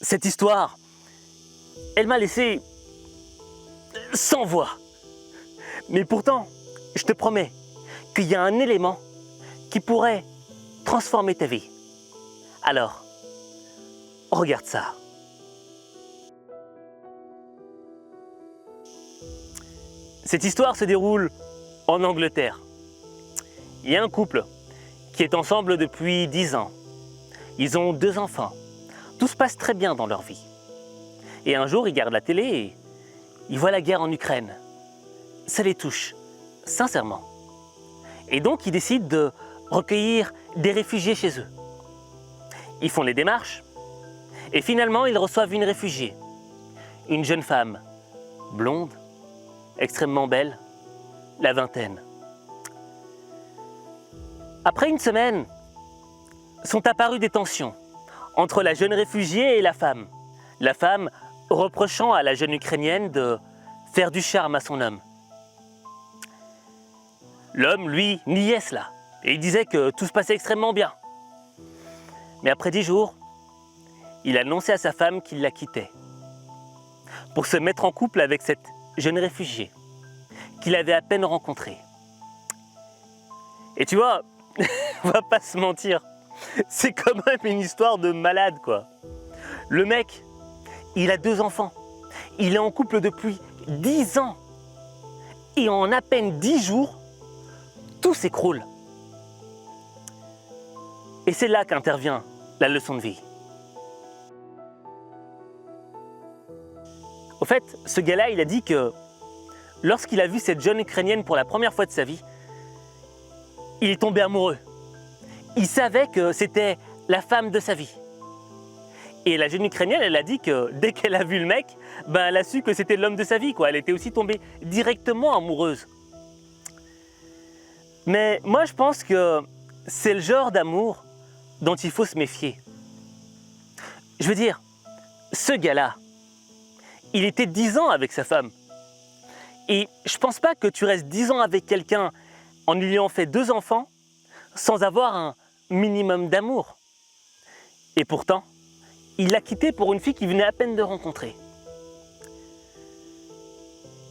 cette histoire, elle m'a laissé sans voix. Mais pourtant, je te promets qu'il y a un élément qui pourrait transformer ta vie. Alors, regarde ça. Cette histoire se déroule en Angleterre. Il y a un couple qui est ensemble depuis 10 ans. Ils ont 2 enfants. Tout se passe très bien dans leur vie. Et un jour, ils regardent la télé et ils voient la guerre en Ukraine. Ça les touche, sincèrement. Et donc, ils décident de recueillir des réfugiés chez eux. Ils font les démarches et finalement, ils reçoivent une réfugiée. Une jeune femme, blonde, extrêmement belle, la vingtaine. Après une semaine, sont apparues des tensions entre la jeune réfugiée et la femme. La femme reprochant à la jeune Ukrainienne de faire du charme à son homme. L'homme, lui, niait cela et il disait que tout se passait extrêmement bien. Mais après 10 jours, il annonçait à sa femme qu'il la quittait pour se mettre en couple avec cette jeune réfugiée qu'il avait à peine rencontrée. Et tu vois, on va pas se mentir, c'est quand même une histoire de malade, quoi. Le mec, il a 2 enfants, il est en couple depuis 10 ans et en à peine 10 jours, tout s'écroule. Et c'est là qu'intervient la leçon de vie. Au fait, ce gars-là, il a dit que lorsqu'il a vu cette jeune Ukrainienne pour la première fois de sa vie, il est tombé amoureux. Il savait que c'était la femme de sa vie. Et la jeune Ukrainienne, elle a dit que dès qu'elle a vu le mec, elle a su que c'était l'homme de sa vie, quoi. Elle était aussi tombée directement amoureuse. Mais moi, je pense que c'est le genre d'amour dont il faut se méfier. Je veux dire, ce gars-là, il était 10 ans avec sa femme. Et je pense pas que tu restes 10 ans avec quelqu'un en lui ayant fait 2 enfants sans avoir un minimum d'amour. Et pourtant, il l'a quitté pour une fille qu'il venait à peine de rencontrer.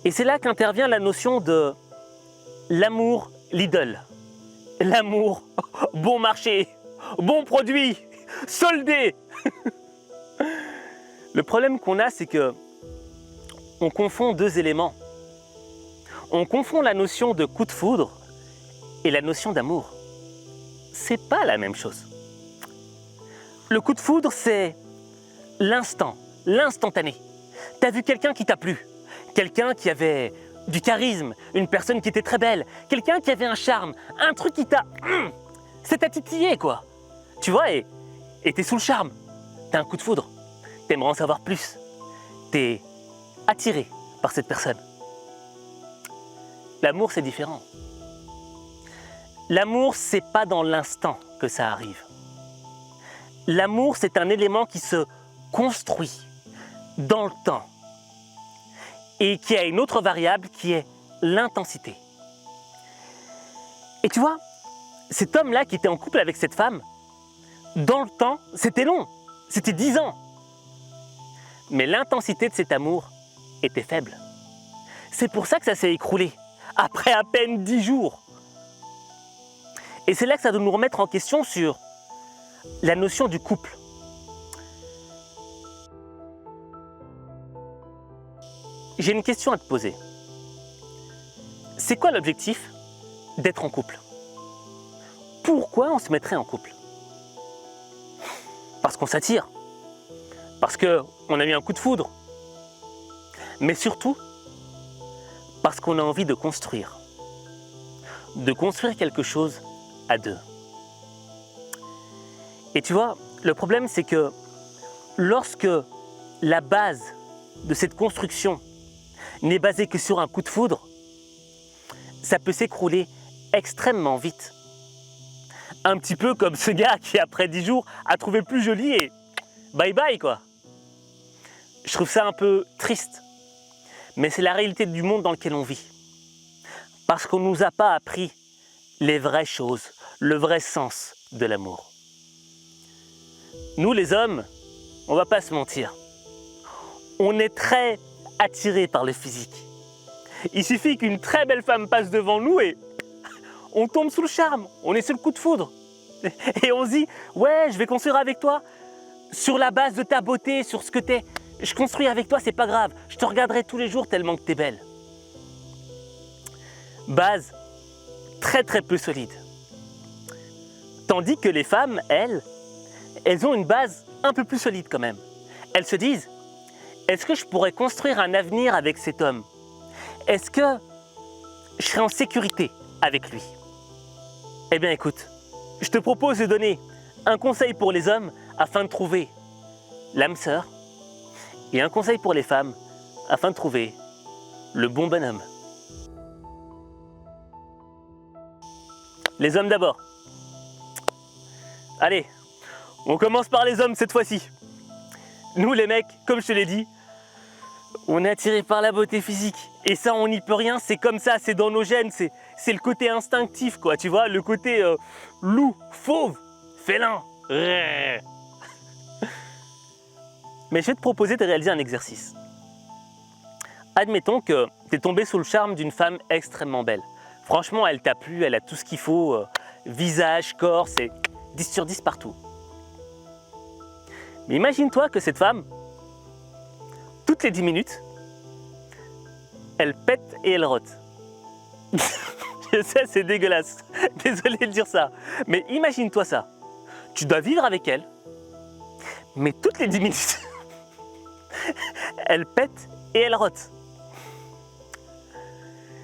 Et c'est là qu'intervient la notion de l'amour Lidl. L'amour bon marché, bon produit, soldé. Le problème qu'on a, c'est que on confond 2 éléments. On confond la notion de coup de foudre et la notion d'amour. C'est pas la même chose. Le coup de foudre, c'est l'instant, l'instantané. T'as vu quelqu'un qui t'a plu, quelqu'un qui avait du charisme, une personne qui était très belle, quelqu'un qui avait un charme, un truc qui t'a... ça t'a titillé, quoi. Tu vois, et t'es sous le charme. T'as un coup de foudre. T'aimerais en savoir plus. T'es attiré par cette personne. L'amour, c'est différent. L'amour, c'est pas dans l'instant que ça arrive. L'amour, c'est un élément qui se construit dans le temps et qui a une autre variable qui est l'intensité. Et tu vois, cet homme-là qui était en couple avec cette femme, dans le temps, c'était long, c'était 10 ans. Mais l'intensité de cet amour était faible. C'est pour ça que ça s'est écroulé, après à peine 10 jours. Et c'est là que ça doit nous remettre en question sur la notion du couple. J'ai une question à te poser. C'est quoi l'objectif d'être en couple? Pourquoi on se mettrait en couple? Parce qu'on s'attire, parce qu'on a eu un coup de foudre, mais surtout parce qu'on a envie de construire quelque chose à 2. Et tu vois, le problème c'est que lorsque la base de cette construction n'est basée que sur un coup de foudre, ça peut s'écrouler extrêmement vite. Un petit peu comme ce gars qui, après 10 jours, a trouvé plus joli et bye bye, quoi. Je trouve ça un peu triste, mais c'est la réalité du monde dans lequel on vit. Parce qu'on ne nous a pas appris les vraies choses, le vrai sens de l'amour. Nous, les hommes, on va pas se mentir. On est très attiré par le physique. Il suffit qu'une très belle femme passe devant nous et on tombe sous le charme, on est sur le coup de foudre. Et on se dit, ouais, je vais construire avec toi sur la base de ta beauté, sur ce que t'es. Je construis avec toi, c'est pas grave. Je te regarderai tous les jours tellement que t'es belle. Base très très peu solide. Tandis que les femmes, elles ont une base un peu plus solide quand même. Elles se disent, est-ce que je pourrais construire un avenir avec cet homme? Est-ce que je serai en sécurité avec lui? Eh bien écoute, je te propose de donner un conseil pour les hommes afin de trouver l'âme sœur et un conseil pour les femmes afin de trouver le bon bonhomme. Les hommes d'abord. Allez, on commence par les hommes cette fois-ci. Nous les mecs, comme je te l'ai dit, on est attirés par la beauté physique. Et ça, on n'y peut rien, c'est comme ça, c'est dans nos gènes, c'est le côté instinctif, quoi, tu vois, le côté loup, fauve, félin. Mais je vais te proposer de réaliser un exercice. Admettons que tu es tombé sous le charme d'une femme extrêmement belle. Franchement, elle t'a plu, elle a tout ce qu'il faut, visage, corps, c'est 10 sur 10 partout. Mais imagine-toi que cette femme, toutes les 10 minutes, elle pète et elle rote. Je sais, c'est dégueulasse. Désolé de dire ça. Mais imagine-toi ça. Tu dois vivre avec elle, mais toutes les 10 minutes, elle pète et elle rote.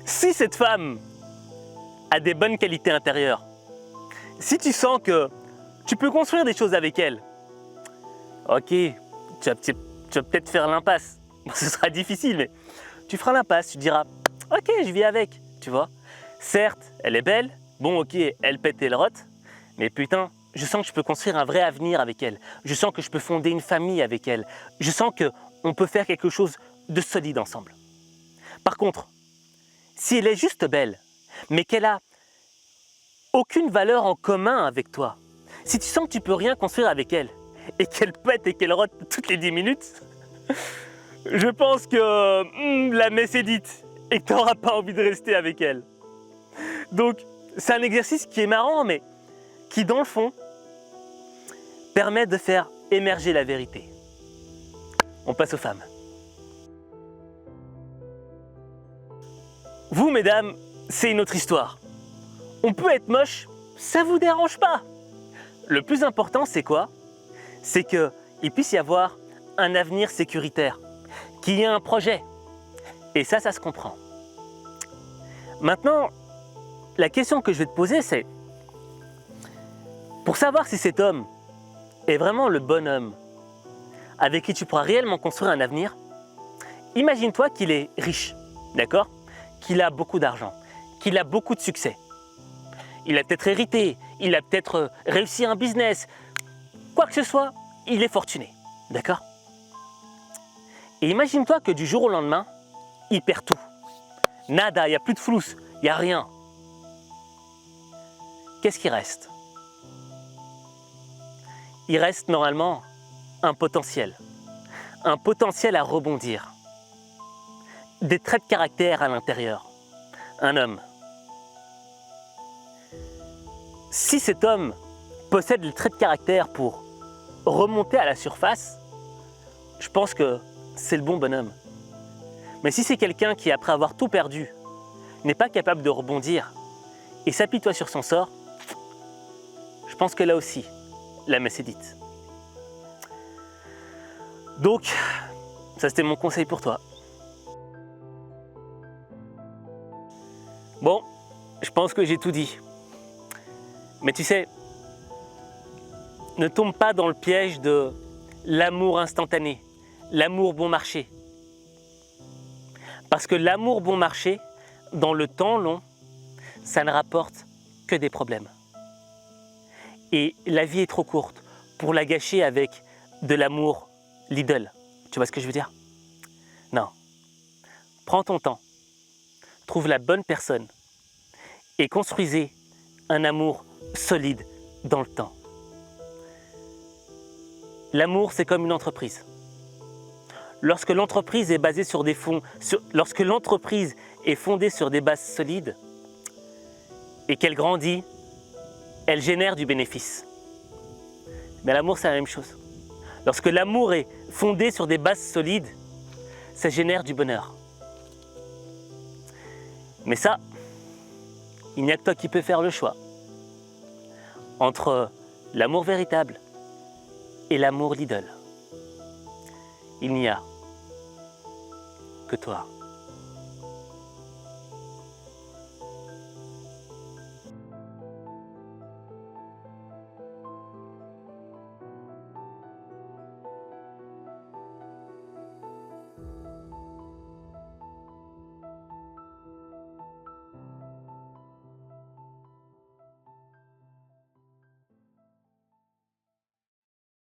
Si cette femme a des bonnes qualités intérieures, si tu sens que tu peux construire des choses avec elle, ok, tu vas peut-être faire l'impasse. Ce sera difficile, mais tu feras l'impasse, tu diras, ok, je vis avec, tu vois. Certes, elle est belle, bon ok, elle pète et elle rote, mais putain, je sens que je peux construire un vrai avenir avec elle. Je sens que je peux fonder une famille avec elle. Je sens qu'on peut faire quelque chose de solide ensemble. Par contre, si elle est juste belle, mais qu'elle a aucune valeur en commun avec toi, si tu sens que tu peux rien construire avec elle, et qu'elle pète et qu'elle rote toutes les 10 minutes, je pense que la messe est dite et que tu n'auras pas envie de rester avec elle. Donc, c'est un exercice qui est marrant, mais qui, dans le fond, permet de faire émerger la vérité. On passe aux femmes. Vous, mesdames, c'est une autre histoire. On peut être moche, ça ne vous dérange pas. Le plus important, c'est quoi? C'est qu'il puisse y avoir un avenir sécuritaire, qu'il y ait un projet. Et ça se comprend. Maintenant, la question que je vais te poser, c'est pour savoir si cet homme est vraiment le bon homme avec qui tu pourras réellement construire un avenir, imagine-toi qu'il est riche, d'accord? Qu'il a beaucoup d'argent, qu'il a beaucoup de succès. Il a peut-être hérité, il a peut-être réussi un business, quoi que ce soit, il est fortuné, d'accord? Et imagine-toi que du jour au lendemain, il perd tout. Nada, il n'y a plus de flous, il n'y a rien. Qu'est-ce qui reste? Il reste normalement un potentiel à rebondir. Des traits de caractère à l'intérieur, un homme. Si cet homme possède les traits de caractère pour remonter à la surface, je pense que c'est le bon bonhomme. Mais si c'est quelqu'un qui, après avoir tout perdu, n'est pas capable de rebondir et s'apitoie sur son sort, je pense que là aussi, la messe est dite. Donc, ça c'était mon conseil pour toi. Bon, je pense que j'ai tout dit. Mais tu sais, ne tombe pas dans le piège de l'amour instantané, l'amour bon marché. Parce que l'amour bon marché, dans le temps long, ça ne rapporte que des problèmes. Et la vie est trop courte pour la gâcher avec de l'amour Lidl. Tu vois ce que je veux dire? Non. Prends ton temps, trouve la bonne personne et construisez un amour solide dans le temps. L'amour, c'est comme une entreprise. Lorsque l'entreprise est basée sur des fonds, lorsque l'entreprise est fondée sur des bases solides et qu'elle grandit, elle génère du bénéfice. Mais l'amour, c'est la même chose. Lorsque l'amour est fondé sur des bases solides, ça génère du bonheur. Mais ça, il n'y a que toi qui peux faire le choix entre l'amour véritable et l'amour l'idole. Il n'y a que toi.